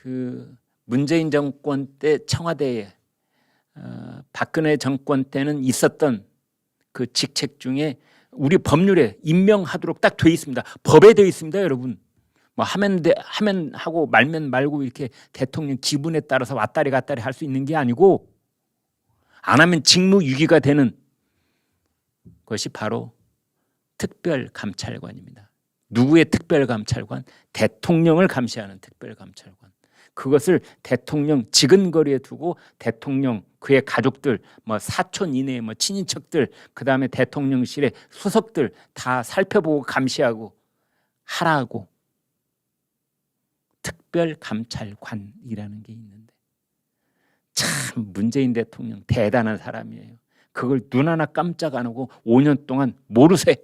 그 문재인 정권 때 청와대에 박근혜 정권 때는 있었던 그 직책 중에 우리 법률에 임명하도록 딱 돼 있습니다. 법에 돼 있습니다, 여러분. 뭐 하면 하고 말면 말고 이렇게 대통령 기분에 따라서 왔다리 갔다리 할 수 있는 게 아니고 안 하면 직무유기가 되는 것이 바로 특별감찰관입니다. 누구의 특별감찰관? 대통령을 감시하는 특별감찰관. 그것을 대통령 지근거리에 두고 대통령 그의 가족들 뭐 사촌 이내 뭐 친인척들 그다음에 대통령실의 수석들 다 살펴보고 감시하고 하라고 특별감찰관이라는 게 있는데 참 문재인 대통령 대단한 사람이에요. 그걸 눈 하나 깜짝 안 하고 5년 동안 모르세.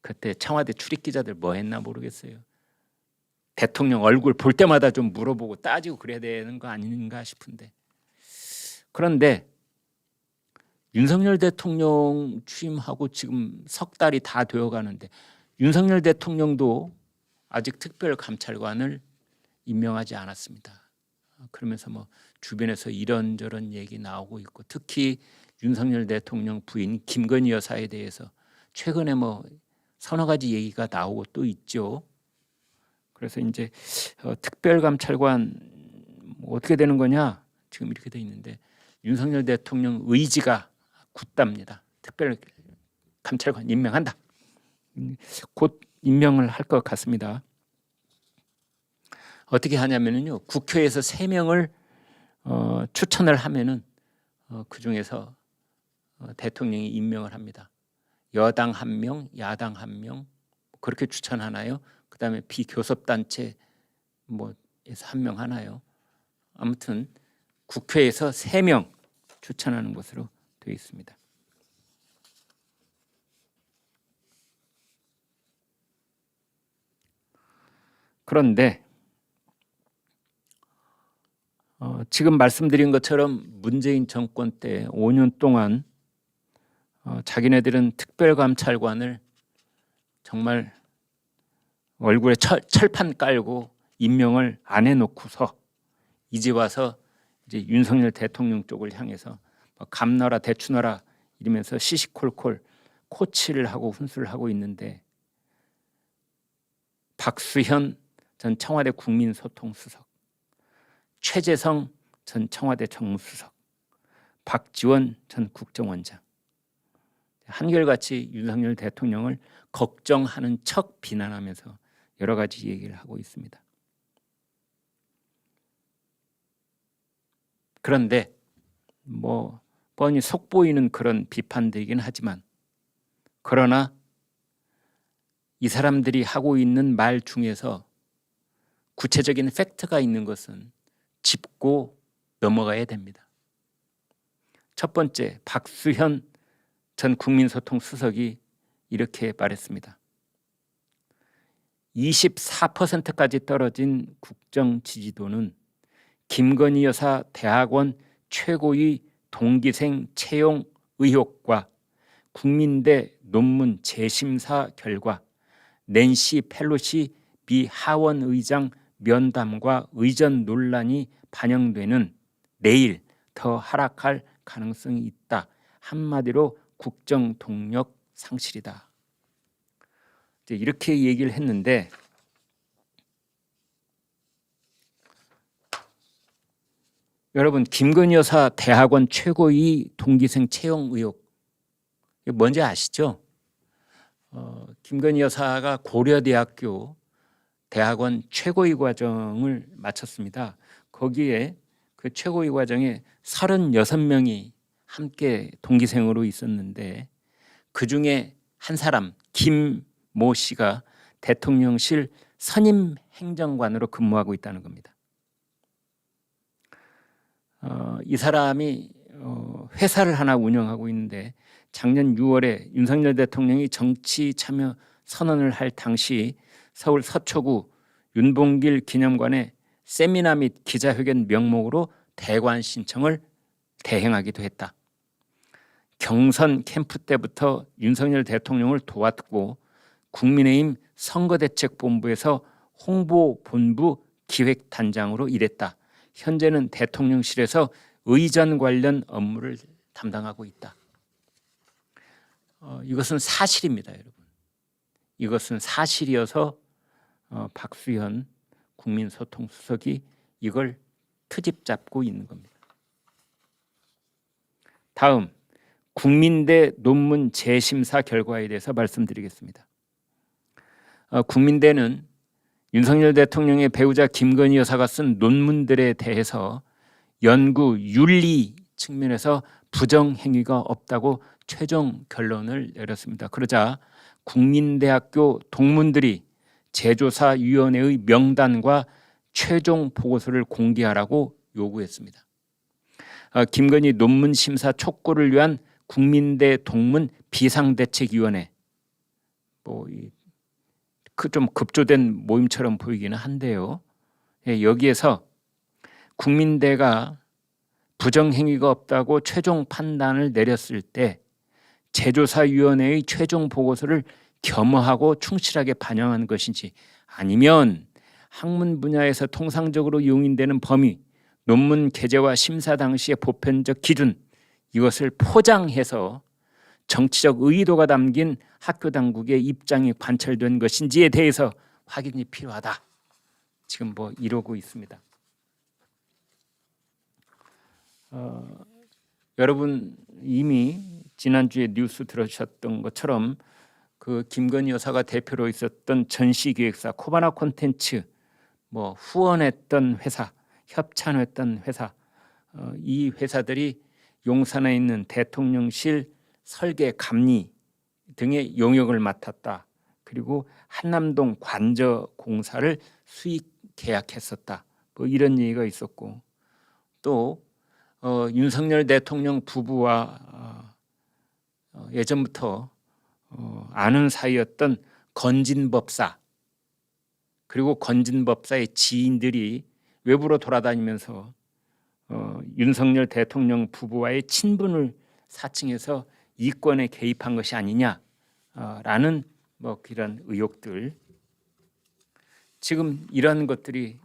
그때 청와대 출입기자들 뭐 했나 모르겠어요. 대통령 얼굴 볼 때마다 좀 물어보고 따지고 그래야 되는 거 아닌가 싶은데. 그런데 윤석열 대통령 취임하고 지금 석 달이 다 되어 가는데 윤석열 대통령도 아직 특별감찰관을 임명하지 않았습니다. 그러면서 뭐 주변에서 이런저런 얘기 나오고 있고 특히 윤석열 대통령 부인 김건희 여사에 대해서 최근에 뭐 서너 가지 얘기가 나오고 또 있죠. 그래서 이제 특별감찰관 뭐 어떻게 되는 거냐 지금 이렇게 돼 있는데 윤석열 대통령 의지가 굳답니다. 특별감찰관 임명한다. 곧 임명을 할 것 같습니다. 어떻게 하냐면요, 국회에서 3명을 추천을 하면은 그 중에서 대통령이 임명을 합니다. 여당 1명, 야당 1명 그렇게 추천하나요? 그다음에 비교섭단체 뭐에서 1명 하나요? 아무튼 국회에서 3명 추천하는 것으로 되어 있습니다. 그런데 지금 말씀드린 것처럼 문재인 정권 때 5년 동안 자기네들은 특별감찰관을 정말 얼굴에 철판 깔고 임명을 안 해놓고서 이제 와서 이제 윤석열 대통령 쪽을 향해서 감나라 대추나라 이러면서 시시콜콜 코치를 하고 훈수를 하고 있는데 박수현 전 청와대 국민소통수석, 최재성 전 청와대 정무수석, 박지원 전 국정원장 한결같이 윤석열 대통령을 걱정하는 척 비난하면서 여러 가지 얘기를 하고 있습니다. 그런데 뭐 뻔히 속보이는 그런 비판들이긴 하지만 그러나 이 사람들이 하고 있는 말 중에서 구체적인 팩트가 있는 것은 짚고 넘어가야 됩니다. 첫 번째, 박수현 전 국민소통수석이 이렇게 말했습니다. 24%까지 떨어진 국정 지지도는 김건희 여사 대학원 최고위 동기생 채용 의혹과 국민대 논문 재심사 결과 낸시 펠로시 미 하원 의장 면담과 의전 논란이 반영되는 내일 더 하락할 가능성이 있다. 한마디로 국정 동력 상실이다. 이렇게 얘기를 했는데 여러분 김건희 여사 대학원 최고위 동기생 채용 의혹 뭔지 아시죠? 김건희 여사가 고려대학교 대학원 최고위 과정을 마쳤습니다. 거기에 그 최고위 과정에 36명이 함께 동기생으로 있었는데 그중에 한 사람 김모 씨가 대통령실 선임 행정관으로 근무하고 있다는 겁니다. 이 사람이 회사를 하나 운영하고 있는데 작년 6월에 윤석열 대통령이 정치 참여 선언을 할 당시 서울 서초구 윤봉길 기념관에 세미나 및 기자회견 명목으로 대관 신청을 대행하기도 했다. 경선 캠프 때부터 윤석열 대통령을 도왔고 국민의힘 선거대책본부에서 홍보본부 기획단장으로 일했다. 현재는 대통령실에서 의전 관련 업무를 담당하고 있다. 이것은 사실입니다, 여러분. 이것은 사실이어서 박수현 국민소통수석이 이걸 트집 잡고 있는 겁니다. 다음, 국민대 논문 재심사 결과에 대해서 말씀드리겠습니다. 국민대는 윤석열 대통령의 배우자 김건희 여사가 쓴 논문들에 대해서 연구 윤리 측면에서 부정 행위가 없다고 최종 결론을 내렸습니다. 그러자 국민대학교 동문들이 재조사위원회의 명단과 최종 보고서를 공개하라고 요구했습니다. 김건희 논문 심사 촉구를 위한 국민대 동문 비상대책위원회, 좀 급조된 모임처럼 보이기는 한데요. 여기에서 국민대가 부정행위가 없다고 최종 판단을 내렸을 때 재조사위원회의 최종 보고서를 겸허하고 충실하게 반영한 것인지, 아니면 학문 분야에서 통상적으로 용인되는 범위, 논문 게재와 심사 당시의 보편적 기준, 이것을 포장해서 정치적 의도가 담긴 학교 당국의 입장이 관철된 것인지에 대해서 확인이 필요하다. 지금 이러고 있습니다. 여러분 이미 지난주에 뉴스 들으셨던 것처럼 그 김건희 여사가 대표로 있었던 전시기획사 코바나 콘텐츠, 후원했던 회사, 협찬했던 회사, 이 회사들이 용산에 있는 대통령실 설계 감리 등의 용역을 맡았다. 그리고 한남동 관저 공사를 수익 계약했었다. 이런 얘기가 있었고, 또 윤석열 대통령 부부와 예전부터 아는 사이였던 건진법사, 그리고 건진법사의 지인들이 외부로 돌아다니면서 윤석열 대통령 부부와의 친분을 사칭해서 이권에 개입한 것이 아니냐라는 이런 의혹들, 지금 이런 것들이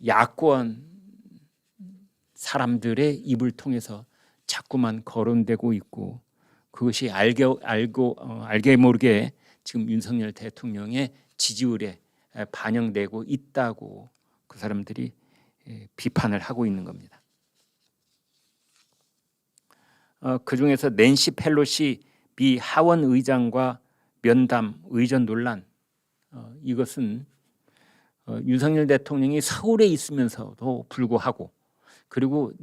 야권 사람들의 입을 통해서 자꾸만 거론되고 있고, 그것이 알게 모르게 지금 윤석열 대통령의 지지율에 반영되고 있다고 그 사람들이 비판을 하고 있는 겁니다. 그중에서 낸시 펠로시 미 하원 의장과 면담 의전 논란, 이것은 윤석열 대통령이 서울에 있으면서도 불구하고, 그리고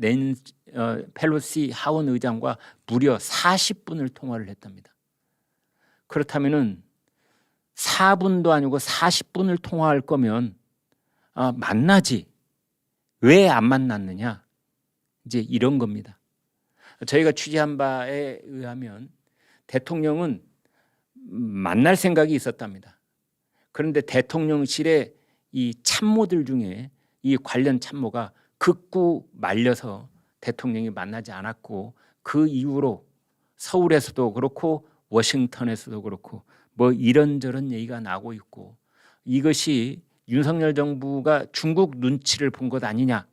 펠로시 하원 의장과 무려 40분을 통화를 했답니다. 그렇다면은 4분도 아니고 40분을 통화할 거면 만나지 왜 안 만났느냐, 이제 이런 겁니다. 저희가 취재한 바에 의하면 대통령은 만날 생각이 있었답니다. 그런데 대통령실의 이 참모들 중에 이 관련 참모가 극구 말려서 대통령이 만나지 않았고, 그 이후로 서울에서도 그렇고 워싱턴에서도 그렇고 이런저런 얘기가 나오고 있고, 이것이 윤석열 정부가 중국 눈치를 본 것 아니냐,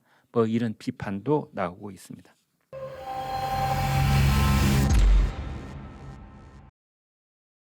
이런 비판도 나오고 있습니다.